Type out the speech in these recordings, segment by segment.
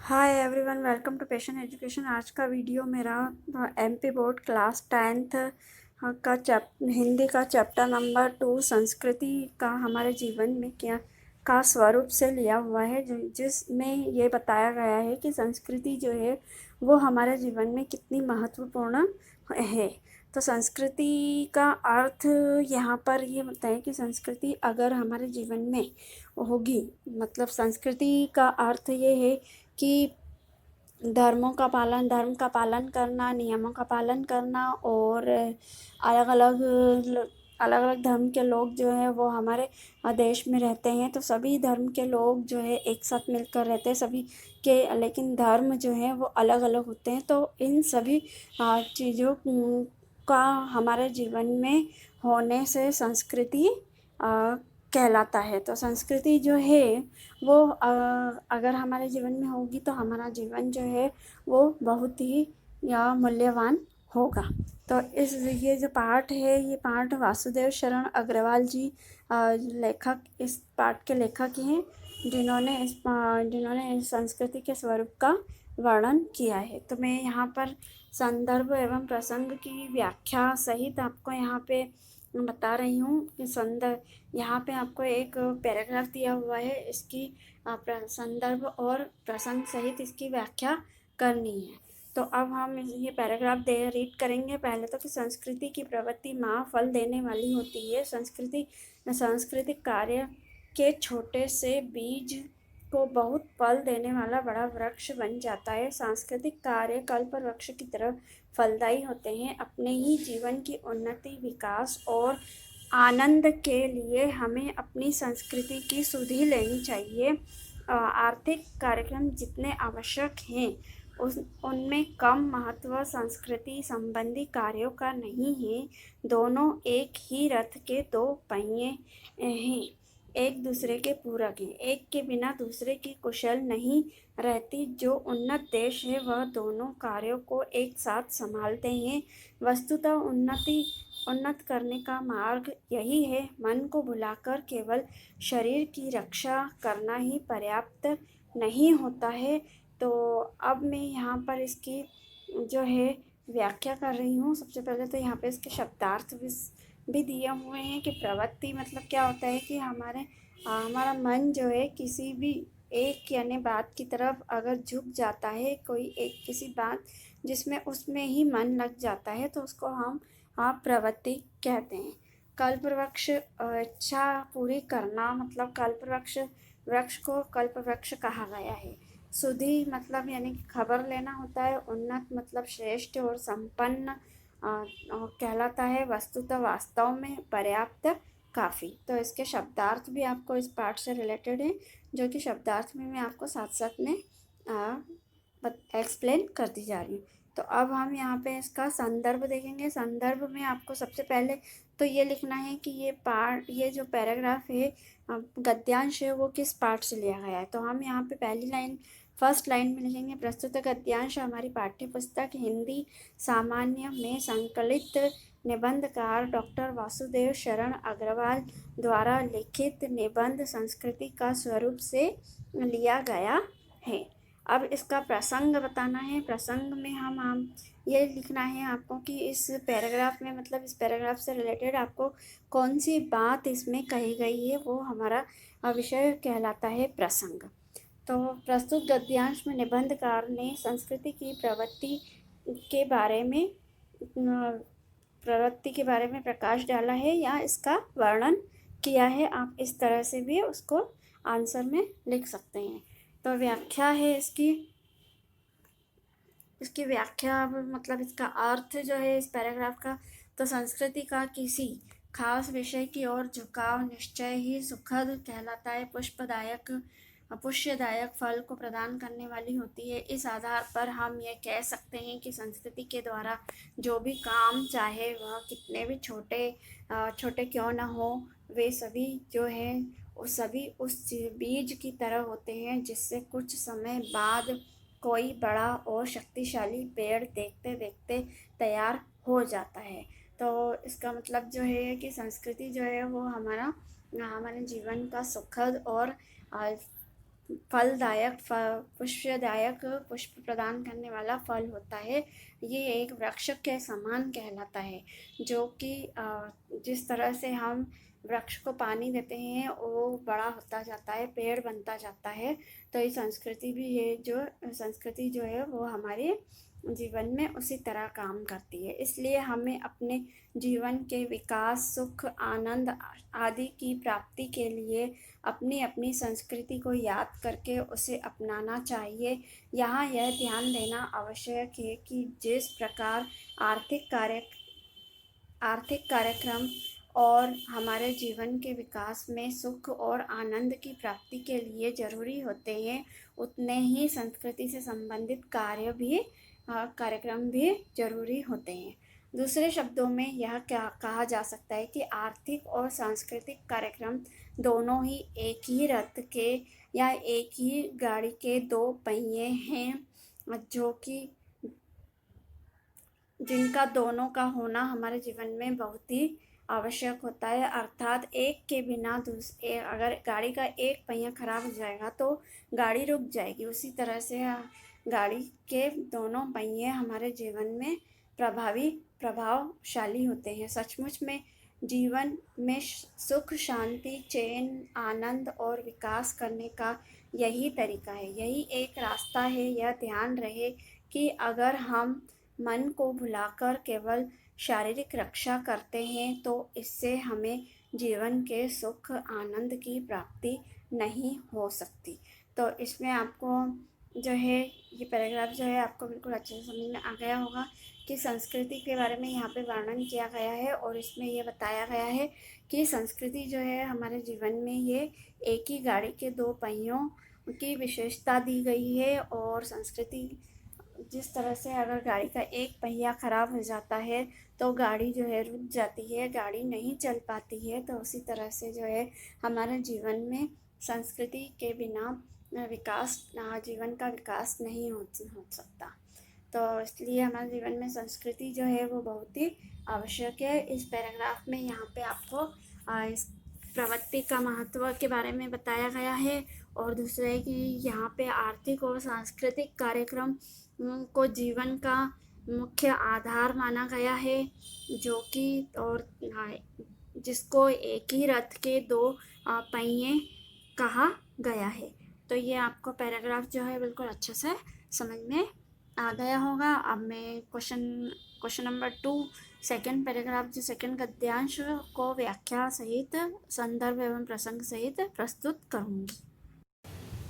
Hi everyone, welcome to passion education. आज का video मेरा एमपी बोर्ड क्लास 10th का हिंदी का चैप्टर नंबर 2 संस्कृति का हमारे जीवन में क्या का स्वरूप से लिया हुआ है, जिसमें ये बताया गया है कि संस्कृति जो है वो हमारे जीवन में कितनी महत्वपूर्ण है। तो संस्कृति का अर्थ यहाँ पर ये होता है कि संस्कृति अगर हमारे जीवन में होगी, मतलब संस्कृति का अर्थ ये है कि धर्म का पालन करना, नियमों का पालन करना, और अलग अलग धर्म के लोग जो है वो हमारे देश में रहते हैं। तो सभी धर्म के लोग जो है एक साथ मिलकर रहते हैं सभी के, लेकिन धर्म जो है वो अलग अलग होते हैं। तो इन सभी चीज़ों का हमारे जीवन में होने से संस्कृति कहलाता है। तो संस्कृति जो है वो अगर हमारे जीवन में होगी तो हमारा जीवन जो है वो बहुत ही मूल्यवान होगा। तो ये जो पाठ है, ये पाठ वासुदेव शरण अग्रवाल जी इस पाठ के लेखक हैं, जिन्होंने इस संस्कृति के स्वरूप का वर्णन किया है। तो मैं यहाँ पर संदर्भ एवं प्रसंग की व्याख्या सहित आपको यहाँ पे बता रही हूँ कि यहाँ पे आपको एक पैराग्राफ दिया हुआ है, इसकी संदर्भ और प्रसंग सहित इसकी व्याख्या करनी है। तो अब हम ये पैराग्राफ रीड करेंगे। पहले तो कि संस्कृति की प्रवृत्ति माँ फल देने वाली होती है। सांस्कृतिक कार्य के छोटे से बीज को बहुत फल देने वाला बड़ा वृक्ष बन जाता है। सांस्कृतिक कार्य कल्प वृक्ष की तरह फलदायी होते हैं। अपने ही जीवन की उन्नति, विकास और आनंद के लिए हमें अपनी संस्कृति की सुधि लेनी चाहिए। आर्थिक कार्यक्रम जितने आवश्यक हैं उनमें कम महत्व संस्कृति संबंधी कार्यों का नहीं है। दोनों एक ही रथ के दो पहिए हैं, एक दूसरे के पूरक हैं। एक के बिना दूसरे की कुशल नहीं रहती। जो उन्नत देश है वह दोनों कार्यों को एक साथ संभालते हैं। वस्तुतः उन्नत करने का मार्ग यही है। मन को भुलाकर केवल शरीर की रक्षा करना ही पर्याप्त नहीं होता है। तो अब मैं यहाँ पर इसकी जो है व्याख्या कर रही हूँ। सबसे पहले तो यहाँ पे इसके शब्दार्थ भी दिए हुए हैं कि प्रवृत्ति मतलब क्या होता है कि हमारा मन जो है किसी भी एक यानी बात की तरफ अगर झुक जाता है, कोई एक किसी बात जिसमें उसमें ही मन लग जाता है, तो उसको हम प्रवृत्ति कहते हैं। कल्पवृक्ष इच्छा पूरी करना, मतलब वृक्ष को कल्पवृक्ष कहा गया है। सुधि मतलब यानी कि खबर लेना होता है। उन्नत मतलब श्रेष्ठ और संपन्न कहलाता है। वस्तुतः वास्तव में पर्याप्त, काफ़ी। तो इसके शब्दार्थ भी आपको इस पाठ से रिलेटेड है, जो कि शब्दार्थ में मैं आपको साथ साथ में एक्सप्लेन करती जा रही हूँ। तो अब हम यहाँ पे इसका संदर्भ देखेंगे। संदर्भ में आपको सबसे पहले तो ये लिखना है कि ये जो पैराग्राफ है, गद्यांश है, वो किस पाठ से लिया गया है। तो हम यहाँ पे फर्स्ट लाइन में लिखेंगे, प्रस्तुत गद्यांश हमारी पाठ्य पुस्तक हिंदी सामान्य में संकलित निबंधकार डॉक्टर वासुदेव शरण अग्रवाल द्वारा लिखित निबंध संस्कृति का स्वरूप से लिया गया है। अब इसका प्रसंग बताना है। प्रसंग में हम ये लिखना है आपको कि इस पैराग्राफ में, मतलब इस पैराग्राफ से रिलेटेड आपको कौन सी बात इसमें कही गई है, वो हमारा विषय कहलाता है प्रसंग। तो प्रस्तुत गद्यांश में निबंधकार ने संस्कृति की प्रवृत्ति के बारे में प्रकाश डाला है या इसका वर्णन किया है। आप इस तरह से भी उसको आंसर में लिख सकते हैं। तो व्याख्या है इसकी व्याख्या मतलब इसका अर्थ जो है इस पैराग्राफ का, तो संस्कृति का किसी खास विषय की ओर झुकाव निश्चय ही सुखद कहलाता है। पुष्यदायक फल को प्रदान करने वाली होती है। इस आधार पर हम ये कह सकते हैं कि संस्कृति के द्वारा जो भी काम, चाहे वह कितने भी छोटे क्यों न हो, वे सभी जो है सभी उस बीज की तरह होते हैं जिससे कुछ समय बाद कोई बड़ा और शक्तिशाली पेड़ देखते देखते तैयार हो जाता है। तो इसका मतलब जो है कि संस्कृति जो है वो हमारे जीवन का सुखद और फलदायक पुष्पदायक पुष्प प्रदान करने वाला फल होता है। ये एक वृक्ष के समान कहलाता है, जो कि जिस तरह से हम वृक्ष को पानी देते हैं वो बड़ा होता जाता है, पेड़ बनता जाता है। तो ये संस्कृति भी है, जो संस्कृति जो है वो हमारे जीवन में उसी तरह काम करती है। इसलिए हमें अपने जीवन के विकास, सुख, आनंद आदि की प्राप्ति के लिए अपनी अपनी संस्कृति को याद करके उसे अपनाना चाहिए। यहाँ यह ध्यान देना आवश्यक है कि जिस प्रकार आर्थिक कार्यक्रम और हमारे जीवन के विकास में सुख और आनंद की प्राप्ति के लिए ज़रूरी होते हैं, उतने ही संस्कृति से संबंधित कार्यक्रम भी ज़रूरी होते हैं। दूसरे शब्दों में यह क्या कहा जा सकता है कि आर्थिक और सांस्कृतिक कार्यक्रम दोनों ही एक ही रथ के या एक ही गाड़ी के दो पहिए हैं, जो कि जिनका दोनों का होना हमारे जीवन में बहुत ही आवश्यक होता है। अर्थात एक के बिना अगर गाड़ी का एक पहिया खराब हो जाएगा तो गाड़ी रुक जाएगी। उसी तरह से गाड़ी के दोनों पहिए हमारे जीवन में प्रभावशाली होते हैं। सचमुच में जीवन में सुख, शांति, चैन, आनंद और विकास करने का यही तरीका है, यही एक रास्ता है। यह ध्यान रहे कि अगर हम मन को भुलाकर केवल शारीरिक रक्षा करते हैं तो इससे हमें जीवन के सुख, आनंद की प्राप्ति नहीं हो सकती। तो इसमें आपको जो है ये पैराग्राफ जो है आपको बिल्कुल अच्छे से समझ में आ गया होगा कि संस्कृति के बारे में यहाँ पे वर्णन किया गया है, और इसमें ये बताया गया है कि संस्कृति जो है हमारे जीवन में ये एक ही गाड़ी के दो पहियों की विशेषता दी गई है। और संस्कृति जिस तरह से अगर गाड़ी का एक पहिया खराब हो जाता है तो गाड़ी जो है रुक जाती है, गाड़ी नहीं चल पाती है। तो उसी तरह से जो है हमारे जीवन में संस्कृति के बिना जीवन का विकास नहीं हो सकता। तो इसलिए हमारे जीवन में संस्कृति जो है वो बहुत ही आवश्यक है। इस पैराग्राफ में यहाँ पे आपको इस प्रवृत्ति का महत्व के बारे में बताया गया है, और दूसरा है कि यहाँ पे आर्थिक और सांस्कृतिक कार्यक्रम को जीवन का मुख्य आधार माना गया है, जो कि और जिसको एक ही रथ के दो पहिए कहा गया है। तो ये आपको पैराग्राफ जो है बिल्कुल अच्छे से समझ में आ गया होगा। अब मैं क्वेश्चन नंबर 2 सेकंड पैराग्राफ जो सेकंड गद्यांश को व्याख्या सहित, संदर्भ एवं प्रसंग सहित प्रस्तुत करूँगी।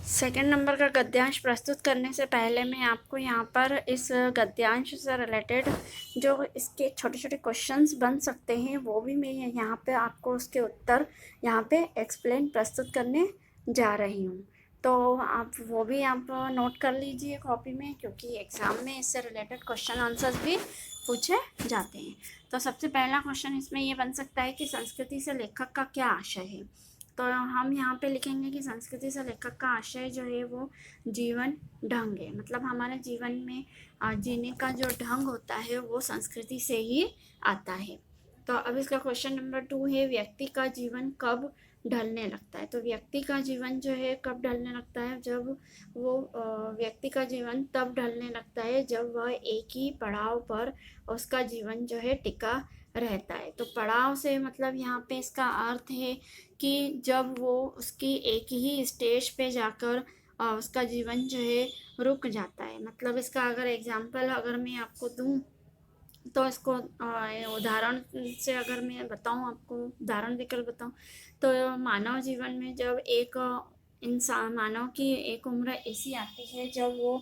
सेकंड नंबर का गद्यांश प्रस्तुत करने से पहले मैं आपको यहाँ पर इस गद्यांश से रिलेटेड जो इसके छोटे छोटे क्वेश्चंस बन सकते हैं वो भी मैं यहाँ पे आपको उसके उत्तर यहाँ पे एक्सप्लेन प्रस्तुत करने जा रही हूँ। तो आप वो भी आप नोट कर लीजिए कॉपी में, क्योंकि एग्ज़ाम में इससे रिलेटेड क्वेश्चन आंसर्स भी पूछे जाते हैं। तो सबसे पहला क्वेश्चन इसमें ये बन सकता है कि संस्कृति से लेखक का क्या आशय है। तो हम यहाँ पे लिखेंगे कि संस्कृति से लेखक का आशय जो है वो जीवन ढंग है, मतलब हमारे जीवन में जीने का जो ढंग होता है वो संस्कृति से ही आता है। तो अब इसका क्वेश्चन नंबर 2 है, व्यक्ति का जीवन कब ढलने लगता है। तो व्यक्ति का जीवन जो है कब ढलने लगता है, जब वो व्यक्ति का जीवन तब ढलने लगता है जब वह एक ही पड़ाव पर उसका जीवन जो है टिका रहता है। तो पड़ाव से मतलब यहाँ पे इसका अर्थ है कि जब वो उसकी एक ही स्टेज पे जाकर उसका जीवन जो है रुक जाता है। मतलब इसका अगर एग्जांपल अगर मैं आपको दूँ तो इसको उदाहरण से अगर मैं बताऊँ, आपको उदाहरण देकर बताऊँ तो मानव जीवन में जब एक मानव की एक उम्र ऐसी आती है जब वो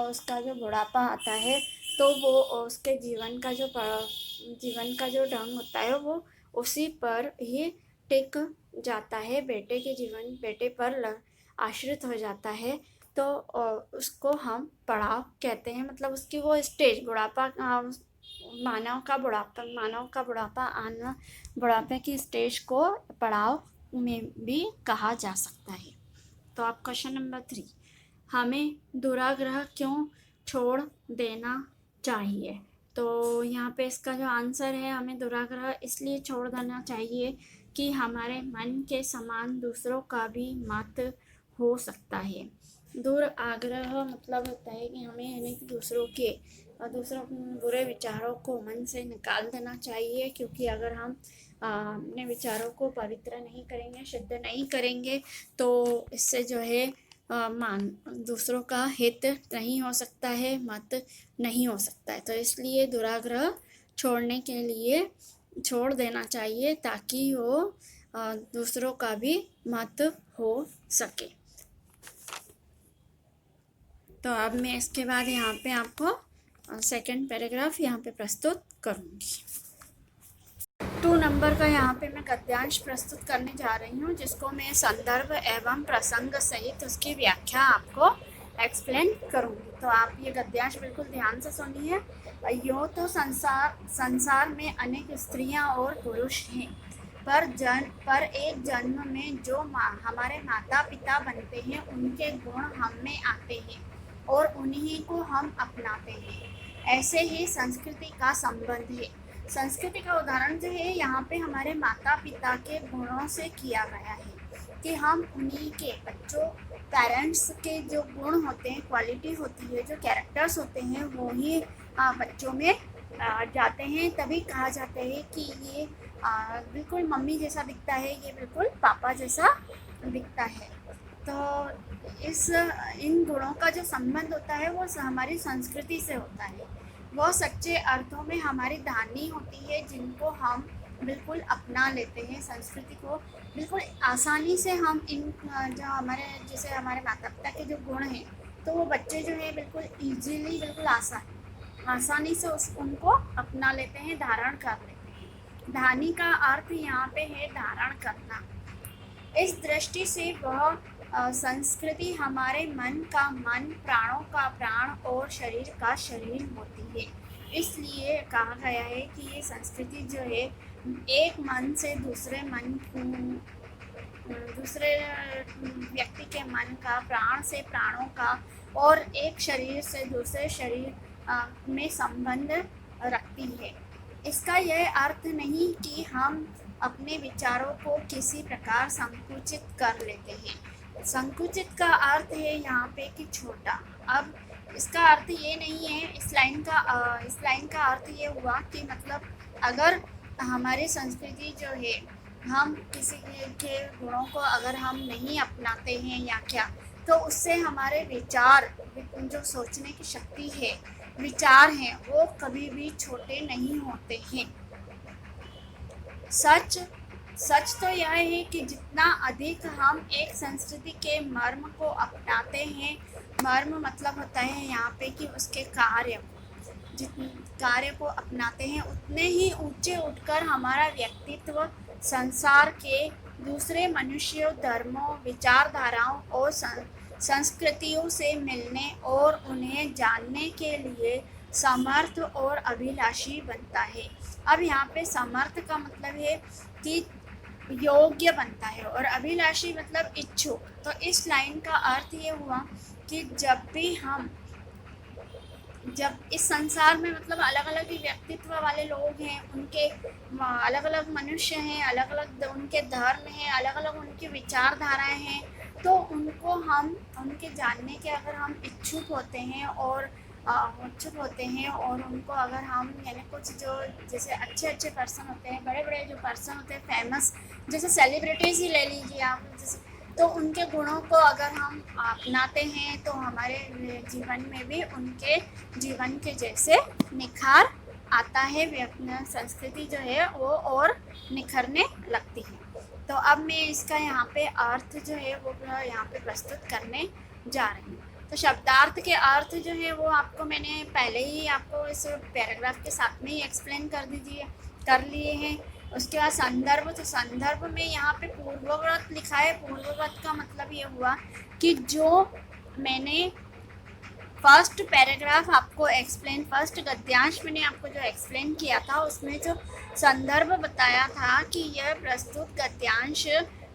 उसका जो बुढ़ापा आता है तो वो उसके जीवन का जो ढंग होता है वो उसी पर ही टिक जाता है, बेटे पर आश्रित हो जाता है। तो उसको हम पड़ाव कहते हैं, मतलब उसकी वो स्टेज मानव का बुढ़ापा आना, बुढ़ापे की स्टेज को पड़ाव में भी कहा जा सकता है। तो आप क्वेश्चन नंबर 3, हमें दुराग्रह क्यों छोड़ देना चाहिए। तो यहाँ पे इसका जो आंसर है, हमें दुराग्रह इसलिए छोड़ देना चाहिए कि हमारे मन के समान दूसरों का भी मत हो सकता है। दुराग्रह मतलब होता है कि हमें यानी कि दूसरों के बुरे विचारों को मन से निकाल देना चाहिए, क्योंकि अगर हम अपने विचारों को पवित्र नहीं करेंगे, शुद्ध नहीं करेंगे, तो इससे जो है दूसरों का हित नहीं हो सकता है, मत नहीं हो सकता है। तो इसलिए दुराग्रह छोड़ देना चाहिए, ताकि वो दूसरों का भी मत हो सके। तो अब मैं इसके बाद यहाँ पे आपको सेकंड पैराग्राफ यहाँ पे प्रस्तुत करूँगी। 2 नंबर का यहाँ पे मैं गद्यांश प्रस्तुत करने जा रही हूँ, जिसको मैं संदर्भ एवं प्रसंग सहित उसकी व्याख्या आपको एक्सप्लेन करूँगी। तो आप ये गद्यांश बिल्कुल ध्यान से सुनिए। यूँ तो संसार में अनेक स्त्रियाँ और पुरुष हैं, पर एक जन्म में जो हमारे माता पिता बनते हैं, उनके गुण हम में आते हैं और उन्हीं को हम अपनाते हैं। ऐसे ही संस्कृति का संबंध है। संस्कृति का उदाहरण जो है यहाँ पे हमारे माता पिता के गुणों से किया गया है, कि हम उन्हीं के बच्चों पेरेंट्स के जो गुण होते हैं, क्वालिटी होती है, जो कैरेक्टर्स होते हैं, वो ही बच्चों में जाते हैं। तभी कहा जाता है कि ये बिल्कुल मम्मी जैसा दिखता है, ये बिल्कुल पापा जैसा दिखता है। तो इन गुणों का जो संबंध होता है वो हमारी संस्कृति से होता है। वो सच्चे अर्थों में हमारी धानी होती है, जिनको हम बिल्कुल अपना लेते हैं। संस्कृति को बिल्कुल आसानी से हम जो हमारे माता पिता के जो गुण हैं, तो वो बच्चे जो है बिल्कुल ईजीली, बिल्कुल आसानी से उनको अपना लेते हैं, धारण कर लेते हैं। धानी का अर्थ यहाँ पे है धारण करना। इस दृष्टि से वह संस्कृति हमारे मन का मन, प्राणों का प्राण और शरीर का शरीर होती है। इसलिए कहा गया है कि ये संस्कृति जो है एक मन से दूसरे व्यक्ति के मन का, प्राण से प्राणों का और एक शरीर से दूसरे शरीर में संबंध रखती है। इसका यह अर्थ नहीं कि हम अपने विचारों को किसी प्रकार संकुचित कर लेते हैं। संकुचित का अर्थ है यहाँ पे कि छोटा। अब इसका अर्थ ये नहीं है, इस लाइन का अर्थ ये हुआ कि मतलब अगर हमारी संस्कृति जो है, हम किसी के गुणों को अगर हम नहीं अपनाते हैं या क्या, तो उससे हमारे विचार, जो सोचने की शक्ति है, विचार हैं, वो कभी भी छोटे नहीं होते हैं। सच तो यह है कि जितना अधिक हम एक संस्कृति के मर्म को अपनाते हैं, मर्म मतलब होता है यहाँ पे कि उसके कार्य को अपनाते हैं, उतने ही ऊंचे उठकर हमारा व्यक्तित्व संसार के दूसरे मनुष्यों, धर्मों, विचारधाराओं और संस्कृतियों से मिलने और उन्हें जानने के लिए समर्थ और अभिलाषी बनता है। अब यहाँ पे समर्थ का मतलब है कि योग्य बनता है और अभिलाषी मतलब इच्छुक। तो इस लाइन का अर्थ ये हुआ कि जब इस संसार में मतलब अलग अलग व्यक्तित्व वाले लोग हैं, उनके अलग अलग मनुष्य हैं, अलग अलग उनके धर्म हैं, अलग अलग उनकी विचारधाराएं हैं, तो उनके जानने के अगर हम इच्छुक होते हैं और उनको अगर हम यानी कुछ जो जैसे अच्छे पर्सन होते हैं, बड़े जो पर्सन होते हैं, फेमस, जैसे सेलिब्रिटीज़ ही ले लीजिए आप, जैसे, तो उनके गुणों को अगर हम अपनाते हैं तो हमारे जीवन में भी उनके जीवन के जैसे निखार आता है। संस्कृति जो है वो और निखरने लगती है। तो अब मैं इसका यहाँ पे अर्थ जो है वो यहाँ पे प्रस्तुत करने जा रही हूँ। तो शब्दार्थ के अर्थ जो है वो आपको मैंने पहले ही आपको इस पैराग्राफ के साथ में ही एक्सप्लेन कर लिए हैं। उसके बाद संदर्भ, तो संदर्भ में यहाँ पे पूर्वव्रत लिखा है। पूर्वव्रत का मतलब ये हुआ कि जो मैंने फर्स्ट पैराग्राफ आपको फर्स्ट गद्यांश मैंने आपको जो एक्सप्लेन किया था, उसमें जो संदर्भ बताया था कि यह प्रस्तुत गद्यांश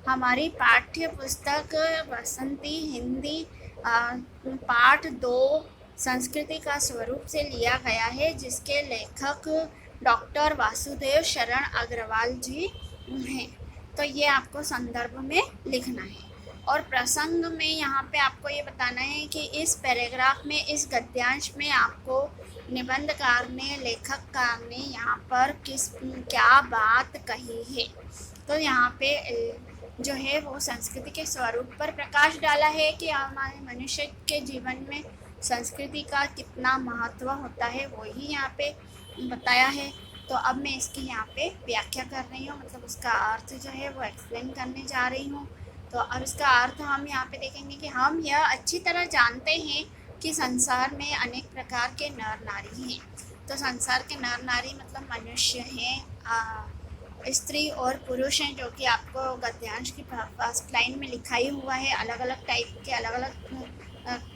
हमारी पाठ्य पुस्तक बसंती हिंदी पाठ 2 संस्कृति का स्वरूप से लिया गया है, जिसके लेखक डॉक्टर वासुदेव शरण अग्रवाल जी हैं। तो ये आपको संदर्भ में लिखना है। और प्रसंग में यहाँ पे आपको ये बताना है कि इस पैराग्राफ में, इस गद्यांश में आपको निबंधकार ने, लेखककार ने यहाँ पर क्या बात कही है। तो यहाँ पे जो है वो संस्कृति के स्वरूप पर प्रकाश डाला है कि हमारे मनुष्य के जीवन में संस्कृति का कितना महत्व होता है, वो ही यहाँ पे बताया है। तो अब मैं इसकी यहाँ पे व्याख्या कर रही हूँ, मतलब उसका अर्थ जो है वो एक्सप्लेन करने जा रही हूँ। तो अब इसका अर्थ हम यहाँ पे देखेंगे कि हम यह अच्छी तरह जानते हैं कि संसार में अनेक प्रकार के नर नारी हैं। तो संसार के नर नारी मतलब मनुष्य हैं, स्त्री और पुरुष हैं, जो कि आपको गद्यांश की फर्स्ट लाइन में लिखा ही हुआ है। अलग अलग टाइप के, अलग अलग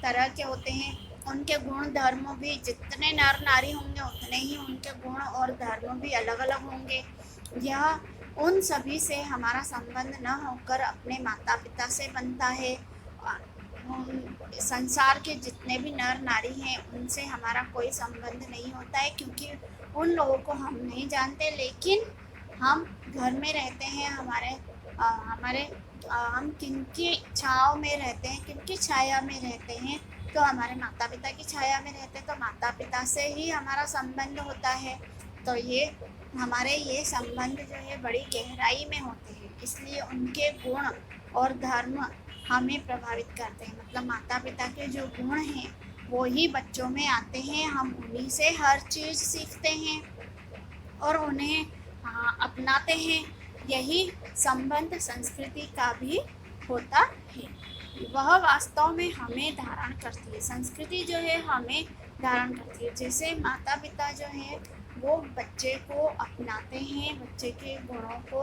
तरह के होते हैं। उनके गुण धर्म भी, जितने नर नारी होंगे उतने ही उनके गुण और धर्म भी अलग अलग होंगे। यह उन सभी से हमारा संबंध न होकर अपने माता पिता से बनता है। संसार के जितने भी नर नारी हैं उनसे हमारा कोई संबंध नहीं होता है, क्योंकि उन लोगों को हम नहीं जानते। लेकिन हम घर में रहते हैं, हम किनकी छाँव में रहते हैं, किनकी छाया में रहते हैं, तो हमारे माता पिता की छाया में रहते हैं। तो माता पिता से ही हमारा संबंध होता है। तो ये संबंध जो है बड़ी गहराई में होते हैं, इसलिए उनके गुण और धर्म हमें प्रभावित करते हैं। मतलब माता पिता के जो गुण हैं वो ही बच्चों में आते हैं, हम उन्हीं से हर चीज़ सीखते हैं और उन्हें अपनाते हैं। यही संबंध संस्कृति का भी होता है। वह वास्तव में हमें धारण करती है, संस्कृति जो है हमें धारण करती है। जैसे माता पिता जो है वो बच्चे को अपनाते हैं, बच्चे के गुणों को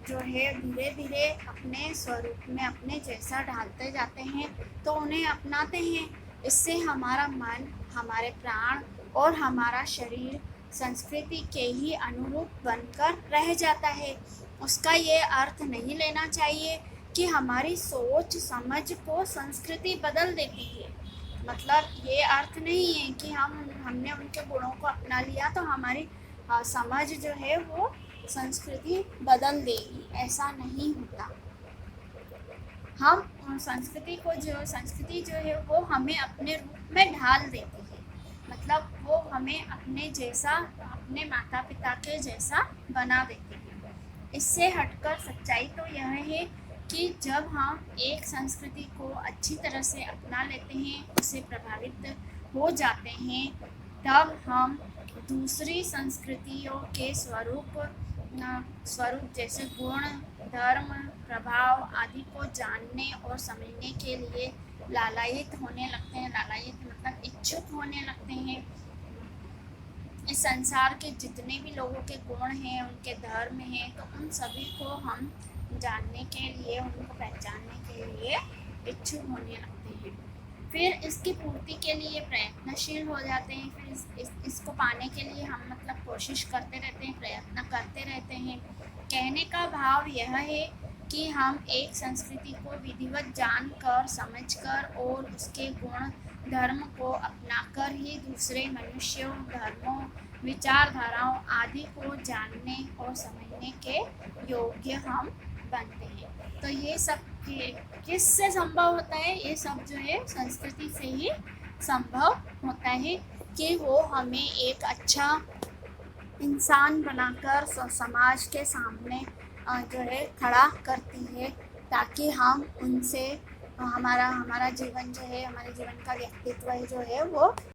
जो है धीरे धीरे अपने स्वरूप में अपने जैसा ढालते जाते हैं, तो उन्हें अपनाते हैं। इससे हमारा मन, हमारे प्राण और हमारा शरीर संस्कृति के ही अनुरूप बनकर रह जाता है। उसका ये अर्थ नहीं लेना चाहिए कि हमारी सोच समझ को संस्कृति बदल देती है। मतलब ये अर्थ नहीं है कि हमने उनके गुणों को अपना लिया तो हमारी समझ जो है वो संस्कृति बदल देगी, ऐसा नहीं होता। हम संस्कृति जो है वो हमें अपने रूप में ढाल देती है। मतलब वो हमें अपने जैसा, अपने माता पिता के जैसा बना देती है। इससे हटकर सच्चाई तो यह है कि जब हम एक संस्कृति को अच्छी तरह से अपना लेते हैं, उससे प्रभावित हो जाते हैं, तब हम दूसरी संस्कृतियों के स्वरूप जैसे गुण, धर्म, प्रभाव आदि को जानने और समझने के लिए लालायित होने लगते हैं। लालायित मतलब इच्छुक होने लगते हैं। इस संसार के जितने भी लोगों के गुण हैं, उनके धर्म हैं, तो उन सभी को हम जानने के लिए, उनको पहचानने के लिए इच्छुक होने लगते हैं। फिर इसकी पूर्ति के लिए प्रयत्नशील हो जाते हैं। फिर इसको पाने के लिए हम मतलब कोशिश करते रहते हैं, प्रयत्न करते रहते हैं। कहने का भाव यह है कि हम एक संस्कृति को विधिवत जानकर, समझकर और उसके गुण धर्म को अपनाकर ही दूसरे मनुष्यों, धर्मों, विचारधाराओं आदि को जानने और समझने के योग्य हम बनते हैं। तो ये सब किससे संभव होता है? ये सब जो है संस्कृति से ही संभव होता है कि वो हमें एक अच्छा इंसान बनाकर समाज के सामने जो है खड़ा करती है, ताकि हम उनसे हमारा जीवन जो है, हमारे जीवन का व्यक्तित्व जो है वो